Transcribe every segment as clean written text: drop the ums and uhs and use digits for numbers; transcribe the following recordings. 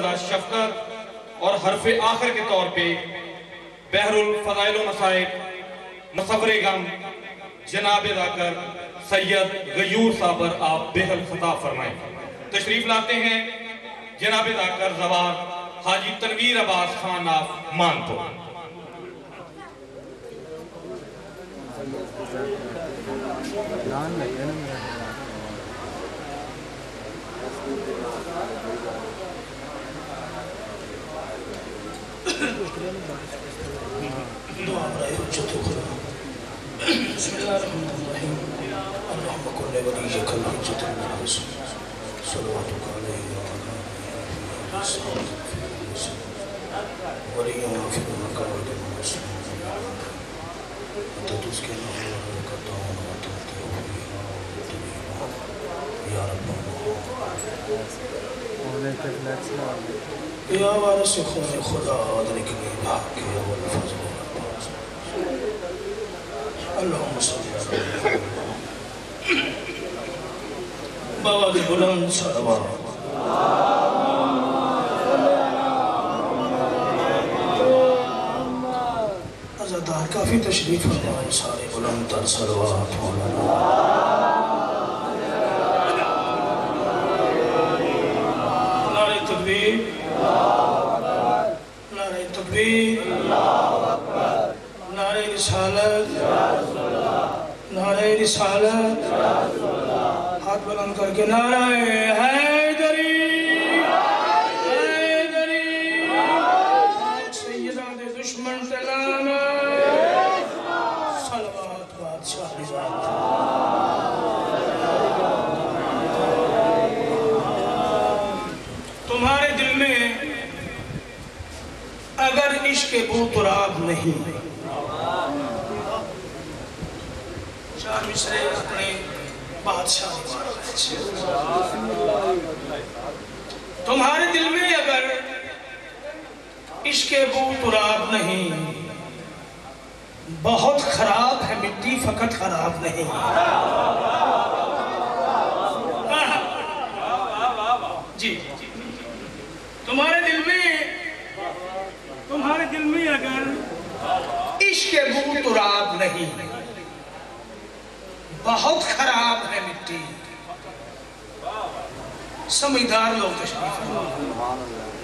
رضا شفقت اور حرف آخر کے طور پہ بحر الفضائل و مصائب مصور غم جناب ذاکر سید غیور صاحب پر آپ بہل خطاب فرمائیں۔ تشریف لاتے ہیں جناب ذاکر زوار حاجی تنویر عباس خان آف مانپور۔ دعا برائے حجت خدا۔ بسم اللہ الرحمن الرحیم۔ اللہم کل ولیک الحجت الناس صلواتک علیہ وعلا ولیہ فی المقاعد المسلمین تدسکن ورکتون وتنتیو فیہا یا رب یا وارث خون خدا ادرکنی بحق والفضل والعباس اللہم صلی اللہ علیہ وسلم بابا کی بلند صلوات عزادار کافی تشریف فرمائے سارے بلند تر صلوات مولانا نعرہ تکبیر نعرہ تکبیر نعرہ رسالت نعرہ رسالت ہاتھ بلند کر کے نعرہ حیدری حیدری سیدہ دے دشمن تلانا صلوات بادشاہ ذات تمہارے دل میں اگر عشق بو تراب نہیں چار مصرے اپنے بادشاہ تمہارے دل میں اگر عشق بو تراب نہیں بہت خراب ہے مٹی فقط خراب نہیں جی تمہارے دل میں اگر عشق بو تراب نہیں بہت خراب ہے مٹی سمجھدار لوگ تشریف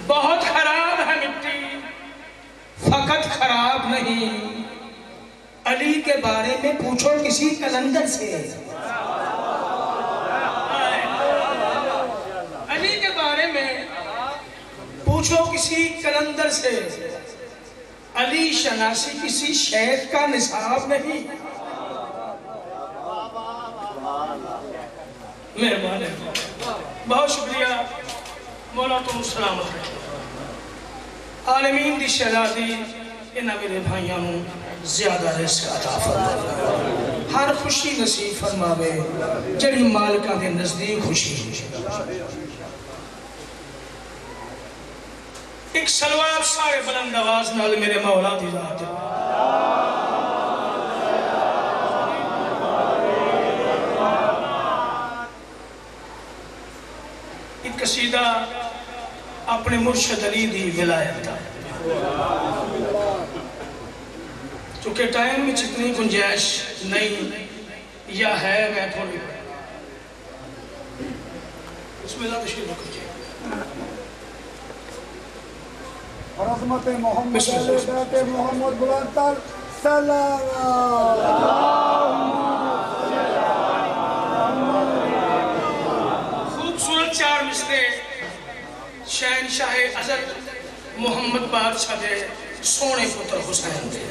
بہت خراب ہے مٹی فقط خراب نہیں علی کے بارے میں پوچھو کسی کلندر سے علی کے بارے میں پوچھو کسی کلندر سے علی شناسی کسی شیخ کا نصاب نہیں مہربان ہے بہت شکریہ مولا تم سلامت عالمین دی شہزادی انہا میرے بھائیاں زیادہ رزق عطا فرماوے ہر خوشی نصیب فرماوے جڑی مالکہ دے نزدیک خوشی ایک سلوات سارے بلند آواز نال میرے مولا دی ذات ایک قصیدہ اپنے مرشد علی دی ولایت تھا چونکہ ٹائم میں اتنی گنجائش نہیں یا ہے میں تھوڑی بسم اللہ تشریف رکھیے عظمت محمد علیہ محمد بلندتر سلام خوبصورت چار مصرے شہنشاہ ازل محمد بادشاہ دے سونے پتر حسین دے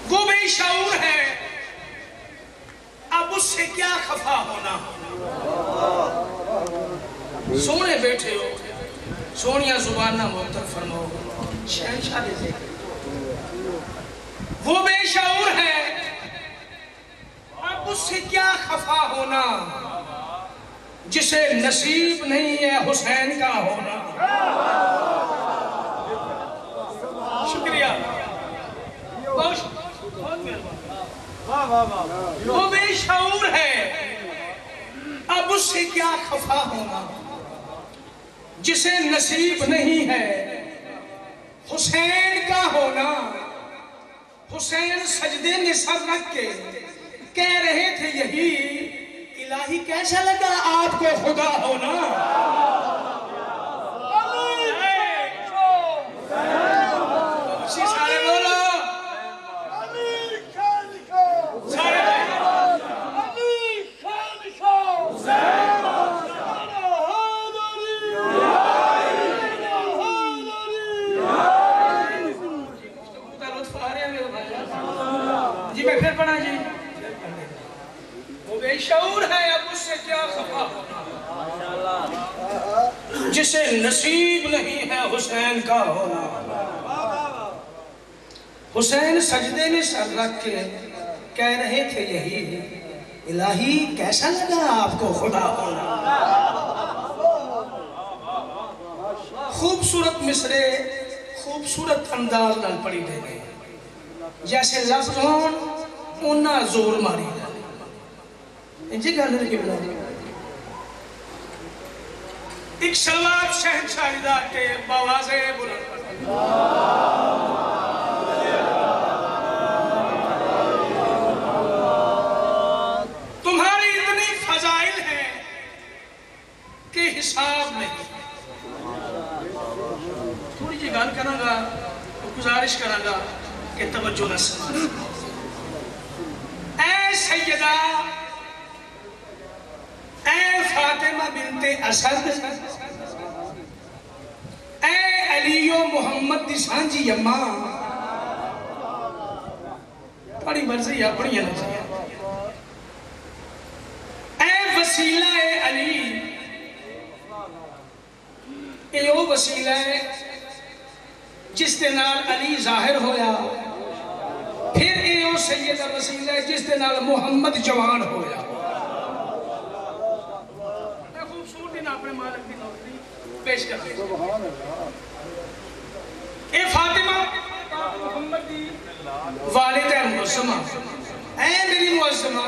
وہ بے شعور ہے اب اس سے کیا خفا ہونا سونے بیٹھے ہو سونیا زبانہ محتر فرماؤ شہنشاہ دے وہ بے شعور ہے اب اس سے کیا خفا ہونا جسے نصیب نہیں ہے حسین کا ہونا شکریہ وہ بے شعور ہے اب اس سے کیا خفا ہونا جسے نصیب نہیں ہے حسین کا ہونا، حسین سجدے میں سر رکھ کے کہہ رہے تھے یہی، الہی کیسا لگا آپ کو خدا ہونا؟ اسی سارے بولو میں پھر پڑھا جی، وہ بے شعور ہے اب اس سے کیا خفا ہونا، جسے نصیب نہیں ہے حسین کا ہونا۔ حسین سجدے میں سر رکھ کے کہہ رہے تھے یہی، الہی کیسا لگا آپ کو خدا ہونا؟ خوبصورت مصرے خوبصورت انداز نال پڑھی دے گئے، جیسے لفظ ہون انہا زور ماری انجی گانے لگے بنا دیں۔ ایک شلوات شہنشاہی دا کے بوازے بلند، تمہاری اتنی فضائل ہیں کہ حساب نہیں۔ تھوڑی جی گال کرنا گا، گزارش کرنا گا کہ توجہ نہ سمجھ۔ اے سیدہ، اے فاطمہ بنت اسد، اے علی و محمد دی سانجی اماں، بڑی مرضی ہے بڑی ہے، اے وسیلہ علی، اے وہ وسیلہ ہے جس دے نال علی ظاہر ہویا، پھر اے وہ سیدہ وسیلہ ہے جس دے نال محمد جوان ہویا۔ میں خوبصورتی نہ اپنے مالک کی نوکری پیش کر دیں۔ اے فاطمہ محمد دی والدہ معظمہ، اے میری معظمہ،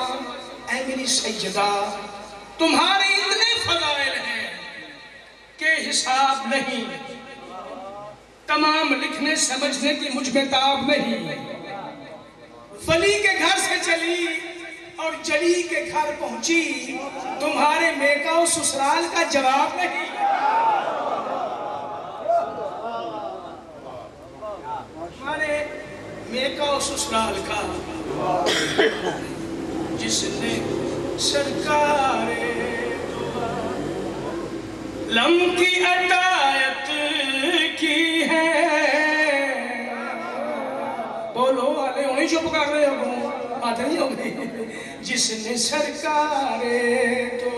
اے میری سیدہ، تمہارے اتنے فضائل ہیں کہ حساب نہیں، تمام لکھنے سمجھنے کی مجھ میں تاب نہیں۔ ولی کے گھر سے چلی اور جلی کے گھر پہنچی، تمہارے میکا و سسرال کا جواب نہیں۔ تمہارے میکا و سسرال کا جس نے سرکار لم کی عطایت کی ہے، بولو والے انہیں چپ کر رہے ہو، بات نہیں ہوگی، جس نے سرکار تو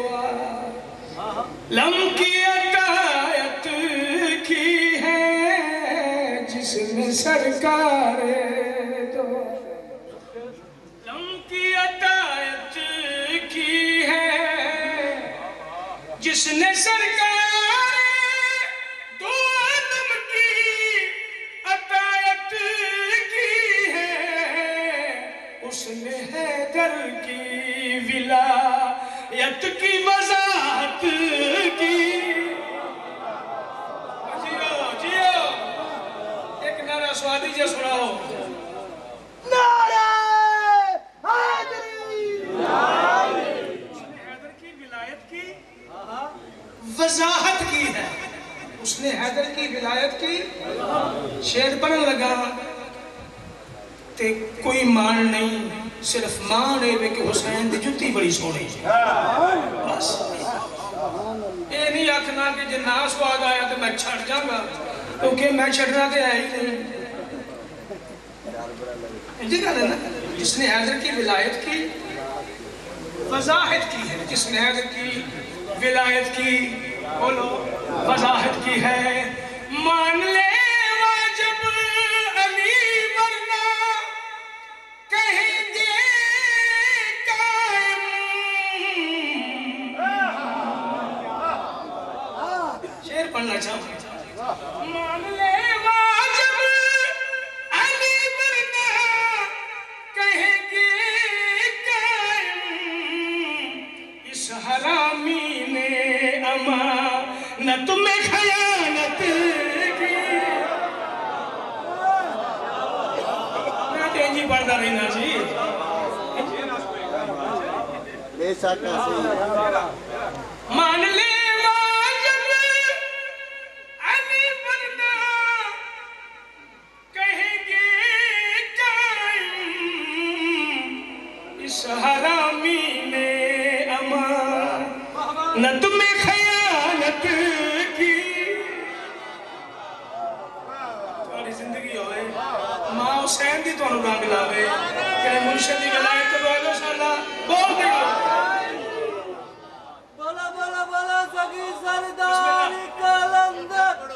لم کی عطایت کی ہے، جس نے سرکار تو لم کی عطایت کی ہے، جس نے سرکار کی ولایت کی وضاحت کی۔ جیو جیو ایک نعرہ سوادی جے سناؤ، نعرہ حیدری، اس نے حیدر کی ولایت کی وضاحت کی ہے، اس نے حیدر کی ولایت کی شعر پڑھن لگا تے کوئی مان نہیں، صرف مان ہے کہ حسین دی جتی بڑی سونی بس۔ یہ نہیں آکھنا کہ جن نہ سواد آیا تو میں چھڑ جاؤں گا، کیونکہ میں چھڑنا تے ہے ہی نہیں۔ یہ کہا نا، جس نے حیدر کی ولایت کی وضاحت کی ہے، جس نے حیدر کی ولایت کی بولو وضاحت کی ہے، مان لے واجب علی ورنہ کہیں گے قائم، شعر پڑھنا چاہوں، مان لے واجب علی ورنہ کہیں گے قائم، اس حرامی نے امانت نہ تمہیں خیانت کی میں تینجی پڑھتا رہنا جی بے شک ایسے مان لے واجب علی بننا کہیں گے قائم اس حرامی نے امان نہ تمہیں خیانت کی تمہاری زندگی ہوئے ماں حسین دی تو رنگ لاوے کہ مرشد دی ولایت تو بولو شاءاللہ بول دے بولا بولا بولا سگی سردار کلندر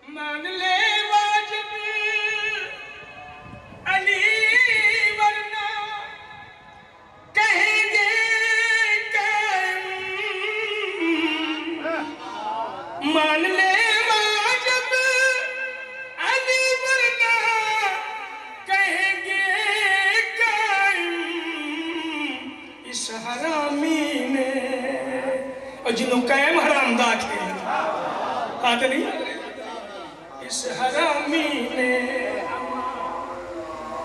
مان لے واجب علی ورنہ کہیں گے قائم اس حرامی نے اور جنہوں قائم حرام دا کھیل آتے نہیں اس حرامی نے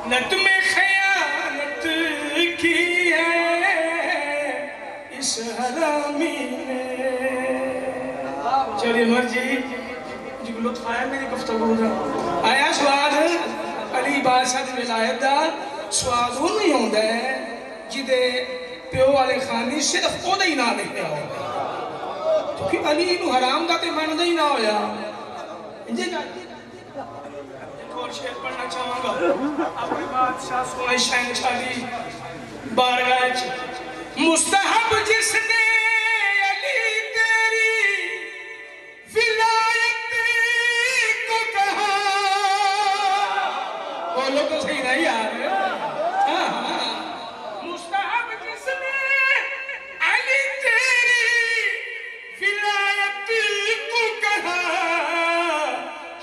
نہ تمہیں خیانت کی ہے اس حرامی نے چلیے مرجی جی لطف آیا میری گفتگو دا آیا سواد علی بادشاہ دی ولایت دا سواد وہ نہیں ہوندہ ہے جدے پیو والے خانی صرف او دا ہی نہ لکھیا ہوگا کیونکہ علی نو حرام دا تے من دا ہی نہ ہویا انجھے گا ایک اور شعر پڑھنا چاہوں گا اپنی بادشاہ سونے شہنشاہ دی بارگاہ مستحب جس نے بولو تو صحیح نہیں یار مستحب جس نے علی تیری ولایت کو کہا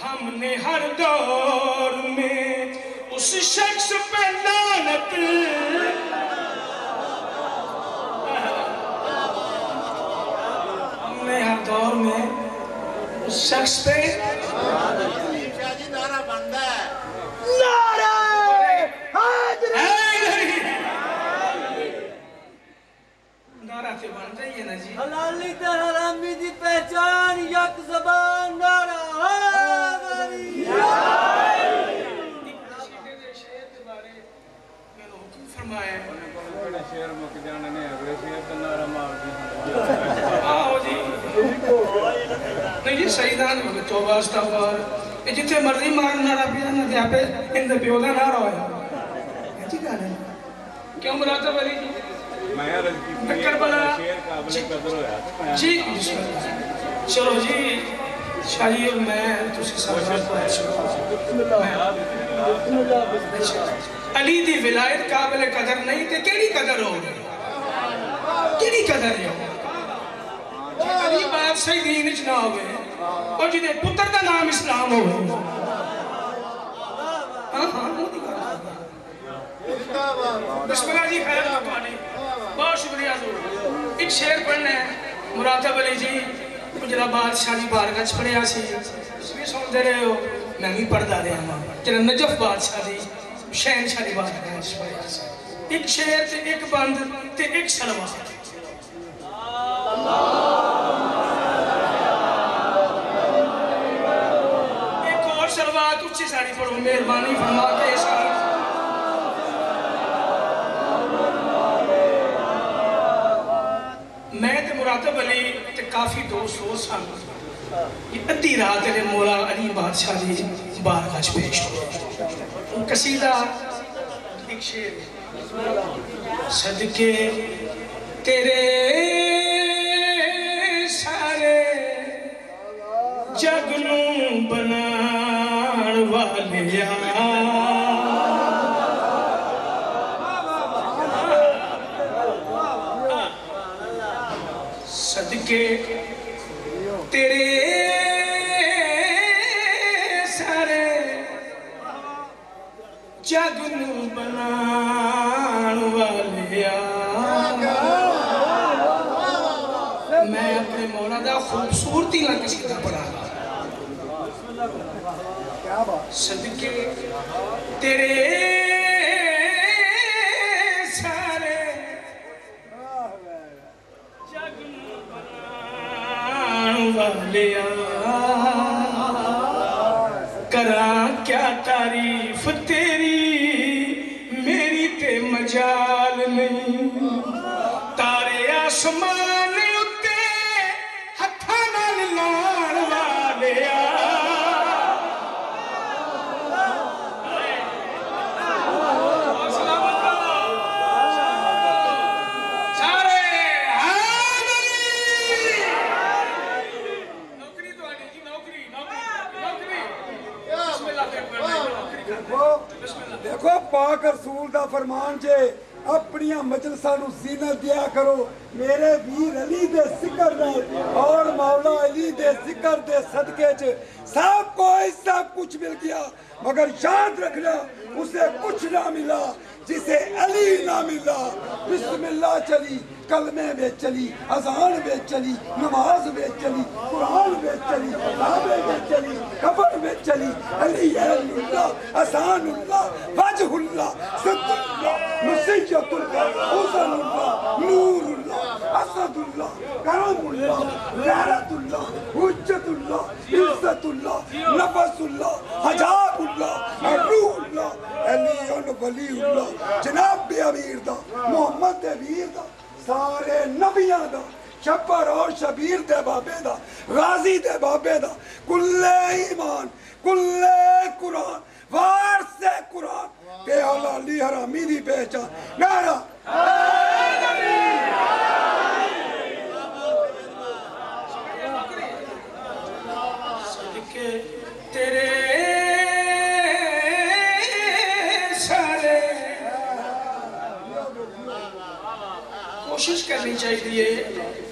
ہم نے ہر دور میں اس شخص پہ لعنت ہم نے ہر دور میں اس شخص پہ نعرہ بندہ ہے نعرہ تے بن جائیے نا جی حلالی تے حرامی دی پہچان یک زبان نعرہ حیدری شعر کے بارے میں نے حکم فرمایا شعر مک جانے نے اگلے شعر تے نعرہ مار دی آؤ جی نہیں جی سیدان میں توبہ استغفار جتنے مرضی مارن نعرہ پیا نہ دیا پہ ان دے پیو دا نعرہ ہویا جی گانے کیوں مراتب علی جی میں عرض کی کربلا شعر قابل قدر ہویا جی چلو جی شاہی اور میں تسی ساتھ علی دی ولایت قابل قدر نہیں تے کیڑی قدر ہو کیڑی قدر ہے علی بات صحیح دین اچ نہ ہوئے اور جدے پتر دا نام اسلام ہوئے بسم اللہ جی خیر مکانی بہت شکریہ حضور ایک شعر پڑھنا ہے مراتب علی جی جناب بادشاہ جی بارگاہ پڑھیا سی اس بھی سنتے رہے ہو میں بھی پڑھتا رہا ہوں جناب نجف بادشاہ دی شہنشاہ دی بارگاہ پڑھیا سی ایک شعر تے ایک بند تے ایک سلوات ایک اور سلوات اچھی ساری پڑھو مہربانی فرما کے اس کا میں تے مراتب علی تے کافی دوست ہو سن یہ ادھی رات نے مولا علی بادشاہ دی بارگاہ پیش ہوئے قصیدہ ایک شعر صدقے تیرے سارے جگ نوں بنان والیا صدقے تیرے سارے جگ نو بنان والیا میں اپنے مولا دا خوبصورتی نہ کسی دا پڑھا صدقے تیرے سارے جگ نو بنان والیا کراں کیا تعریف تیری میری تے مجال نہیں تارے آسمان اتے ہتھاں نال لان والیا دیکھو پاک رسول دا فرمان جے اپنی مجلساں نو زینت دیا کرو میرے ویر علی دے ذکر نال اور مولا علی دے ذکر دے صدقے چ سب کو سب کچھ مل گیا مگر یاد رکھنا اسے کچھ نہ ملا جسے علی نہ ملا بسم اللہ چلی کلمے میں چلی اذان میں چلی نماز میں چلی قرآن میں چلی کعبے میں چلی قبر میں چلی علی اللہ اذان اللہ وجہ اللہ صد اللہ نصیت اللہ حسن اللہ نور اللہ اسد اللہ کرم اللہ غیرت اللہ حجت اللہ عزت اللہ نفس اللہ حجاب اللہ روح اللہ علی ولی اللہ جناب بے امیر دا محمد دے ویر دا سارے نبیاں دا شبر اور شبیر دے بابے دا غازی دے بابے دا کل ایمان کل قرآن وارث قرآن کہ اللہ علی حرامی دی پہچان نعرہ صدقے تیرے کوشش کرنی چاہیے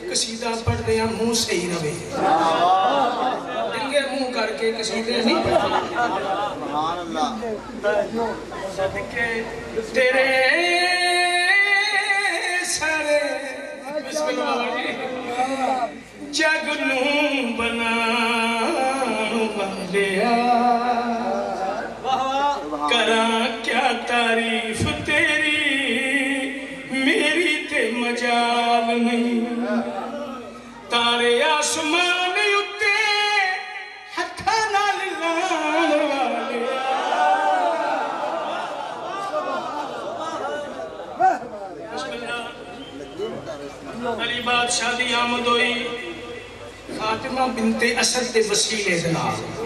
قصیدہ پڑھ دیا منہ صحیح رہے ڈنگے منہ کر کے قصیدے نہیں پڑھتے صدقے تیرے سارے بسم اللہ جگ نو بنان والیا کراں کیا تعریف تیری میری تے مجال نہیں تارے آسمان اتے ہتھاں نال لان والیا بسم اللہ علی بادشاہ دی آمد ہوئی فاطمہ بنت اسد دے وسیلے جناب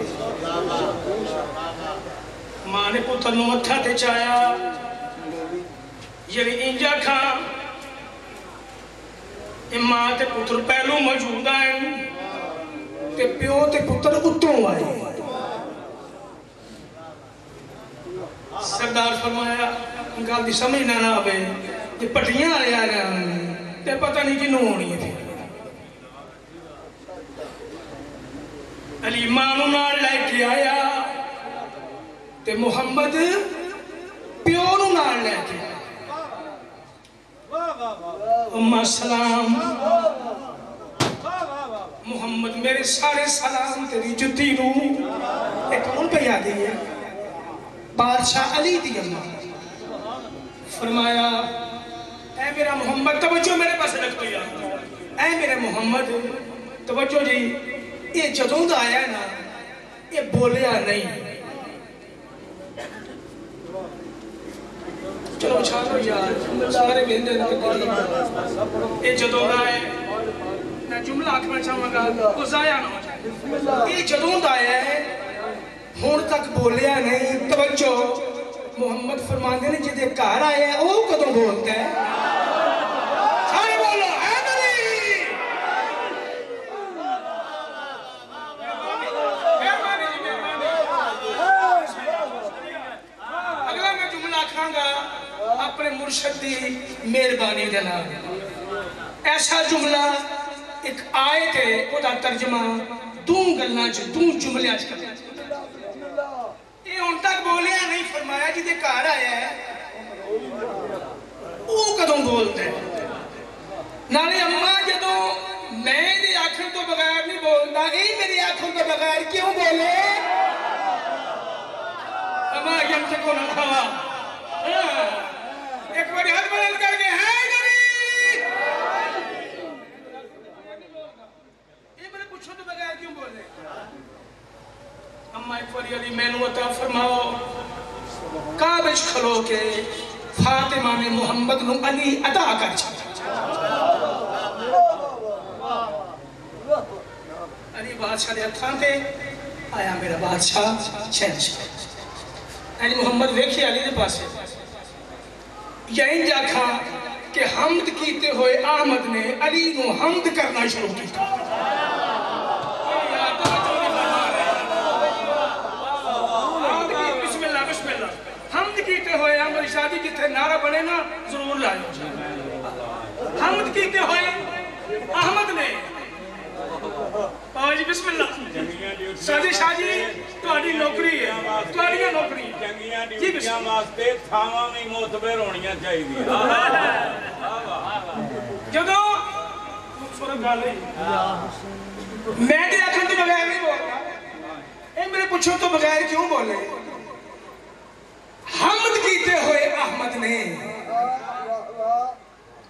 ماں نے پتر نو متھا تے چایا یعنی انجا کھاں ماں تے پتر پہلو موجود آئیں تے پیو تے پتر اتوں آئے سردار فرمایا گل دی سمجھنا نہ آوے کہ پٹیاں آئے آ رہے ہیں تے پتہ نہیں کہ نو ہونی تھی علی مانو نال لے کے آیا تے محمد پیو نو نال لے کے آیا امہ سلام محمد میرے سارے سلام تیری جتی نو ایک کون پہ یاد ہے بادشاہ علی دی امہ فرمایا اے میرا محمد توجہ میرے پاس رکھ دیا اے میرے محمد توجہ جی یہ جدوں دا آیا نا یہ بولیا نہیں چلو چھانو یار سارے گھنڈے یہ جدوں دا ہے میں جملہ آکھنا چاہوں گا وہ ضائع نہ ہو جائے یہ جدوں دا ہے ہون تک بولیا نہیں توجہ محمد فرماندے نے جدے کار آئے ہیں وہ کدوں بولتا ہے سارے بولو حیدری اگلا میں جملہ آکھاں گا اپنے مرشد دی مہربانی دینا ایسا جملہ ایک آیت ہے وہ دا ترجمہ دوں گلنا دوں جملے آج کرنا یہ ان تک بولیا نہیں فرمایا جی دے کار بولتے نالے اما جدو میں دی آنکھوں تو بغیر نہیں بولتا یہ میری آنکھوں تو بغیر کیوں بولے اما يمسكون الهوى ایک بار ہاتھ بلند کر کے ہے نبی یہ میرے پوچھو تو بغیر کیوں بولے اما ایک بار علی مینو عطا فرماؤ کعبے کھلو کے فاطمہ نے محمد نو علی عطا کر چھاتا علی بادشاہ دے ہتھاں تے آیا میرا بادشاہ شہنشاہ علی محمد ویکھی علی دے پاسے یا انجا کھا کہ حمد کیتے ہوئے احمد نے علی نو حمد کرنا شروع کیتا بسم اللہ حمد کیتے ہوئے احمد شادی جتھے نعرہ بنے نا ضرور لائے حمد کیتے ہوئے احمد نے جی بسم اللہ سادی شاہ جی تہاڈی نوکری ہے تہاڈیاں نوکری جی بسم اللہ واسطے تھاواں وی معتبر ہونیاں چاہیدیاں جدوں خوبصورت گل ہے میں تے آکھن تو بغیر نہیں بولدا اے میرے پوچھو تو بغیر کیوں بولے حمد کیتے ہوئے احمد نے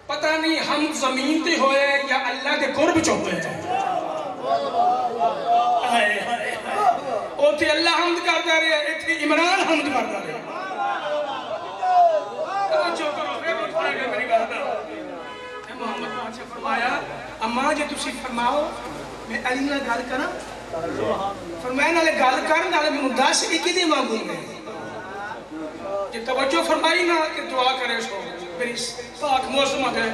پتہ نہیں حمد زمین تے ہوئے یا اللہ کے قرب چ ہوئے اوتھے اللہ حمد کرتا رہے ایتھے عمران حمد کرتا رہے توجہ کرو پھر اٹھا کے میری گل دا محمد پاک سے فرمایا اما جے تسی فرماؤ میں علی نال گل کراں فرمایا نالے گل کر نالے مینوں دس کدے مانگوں گے جے توجہ فرمائی نا کہ دعا کرے سو میری پاک موسم ہے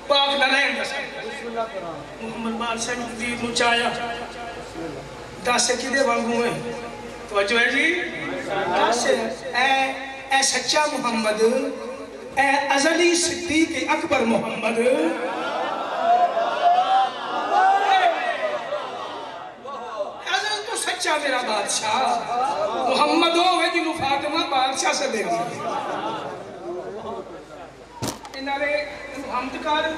پاک نالین دس محمد بادشاہ جدید نو چایا دس کدے وانگوں ہیں توجہ ہے جی دس اے سچا محمد اے ازلی صدیق اکبر محمد ازل تو سچا میرا بادشاہ محمد ہوئے جنہوں فاطمہ بادشاہ سے دے دی انہارے حمد کر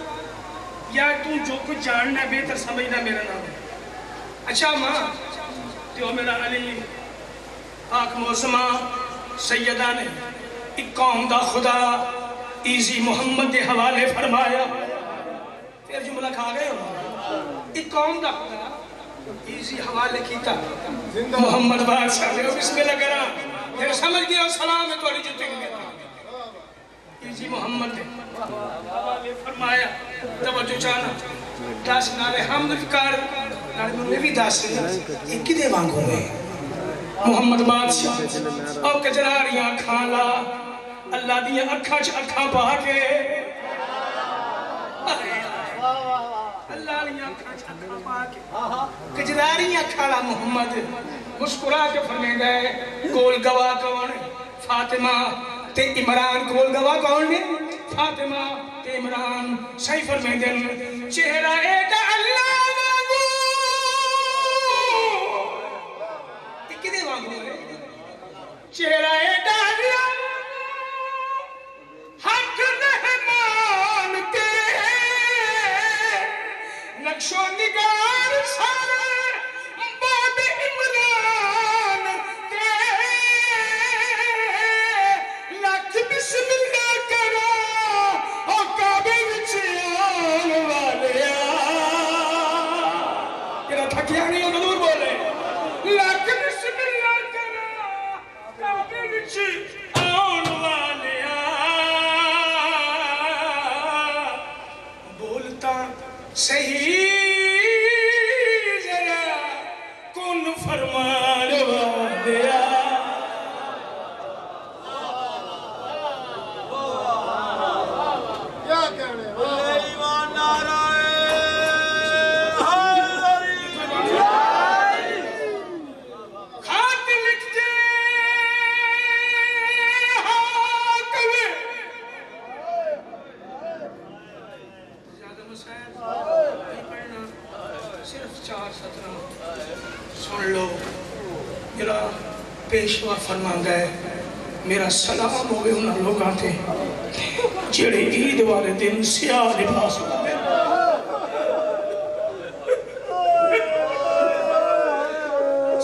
یا تو جو کچھ جاننا بہتر سمجھنا میرا نام ہے اچھا ماں تو میرا علی پاک موسمہ سیدہ نے ایک قوم دا خدا ایزی محمد دے حوالے فرمایا پھر جملہ کھا گئے ہو ایک قوم دا خدا ایزی حوالے کیتا محمد بادشاہ دے بسم اللہ کرا پھر سمجھ گیا سلام ہے توڑی جو تنگ گیا ایزی محمد دے حوالے فرمایا توجہ چانا دس نالے حمد کر نالے میں بھی دس ایک کدے مانگوں گے محمد بادشاہ او کجراریاں کھالا اللہ دیاں اکھاں چ اکھاں پا کے اللہ دیاں اکھاں چ اکھاں پا کے کجراریاں کھالا محمد مسکرا کے فرمیندہ ہے کول گواہ کون فاطمہ تے عمران کول گواہ کون نے فاطمہ تے عمران صحیح فرمیندے چہرہ ایڈا اللہ مانگو کدے مانگو ہے چہرہ ایڈا اللہ حق رحمان کے نقش و نگار سارے باد عمران کے لکھ بسم اللہ کرا او کعبے وچ آن والیا تیرا تھکیا نہیں ہو ضرور بولے لکھ بسم اللہ کرا کعبے وچ آن والیا بولتا صحیح ذرا کن فرمان والیا سن لو میرا پیشوا فرماندا ہے میرا سلام ہوئے انہاں لوگاں تے جڑے عید والے دن سیاہ لباس پاندے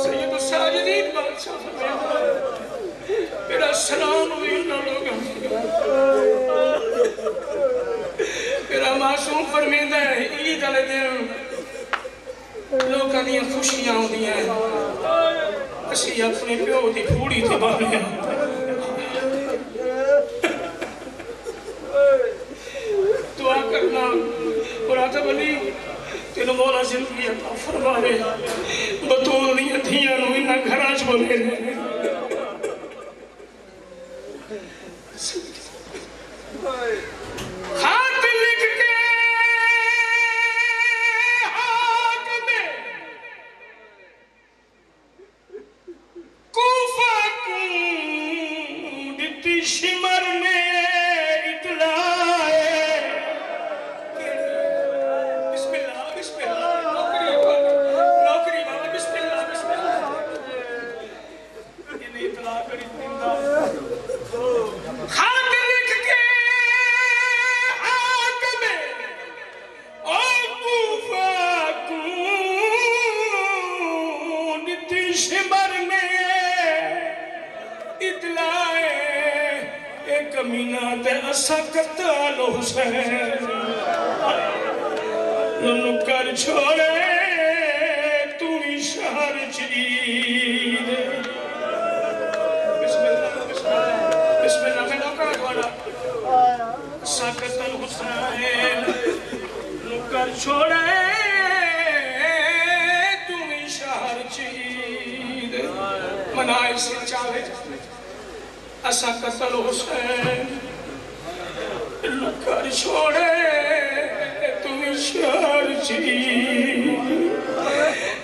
سید الساجدین بادشاہ فرمایا میرا سلام ہوئے انہاں لوگاں تے میرا معصوم فرمیندہ ہے عید والے دن لوگاں دیاں خوشیاں ہوندیاں اسی اپنے پیو دی پھوڑی تے باندھے دعا کرنا مراتب علی تینو مولا زندگی عطا فرمائے بطول دیاں دھیاں نو انہاں گھراں چ بولے خط لکھ کے حاکم کوفہ کو دتی شمر میں اطلاع بسم اللہ بسم اللہ نوکری والا بسم اللہ انہیں اطلاع کری دیندہ خط لکھ کے حاکم کوفہ کو دتی شمر میں اطلاع ایک کمینہ تے اسا قتل حسین نکر چھوڑے تو ہی شہر چید بسم اللہ بسم اللہ بسم اللہ میں نوکر کھوڑا اسا قتل حسین نکر چھوڑے تو ہی شہر چید منائے سے چاہے اسا قتل حسین لکر چھوڑے تمہیں شہر چید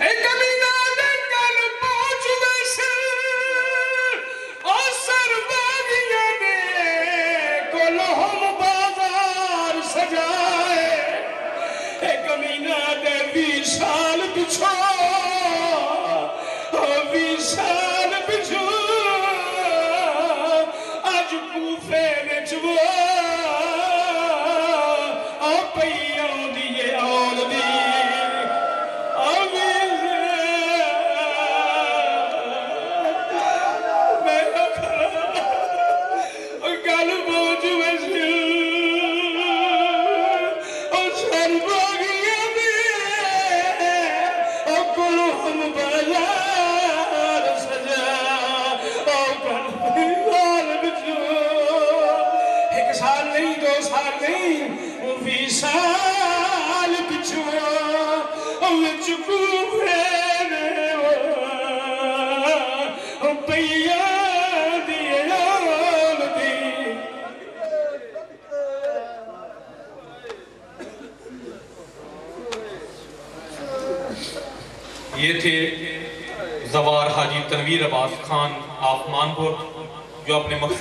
اے کمینہ دے کل پہنچ ویسے اور سر باغیاں دے کلہم بازار سجائے اے کمینہ دے 20 سال پچھو 20 سال پچھو آج کوفے وچ وہ پئیوں دیئے آل دی میرا گل بوجھ ویسے سر باغیاں دیئے کلہم بازار سجا ایک سال نہیں 2 سال نہیں 20 سال پچھو چکو پیا دیے آل دی یہ تھے زوار حاجی تنویر عباس خان آف مانپور جو اپنے مخصوص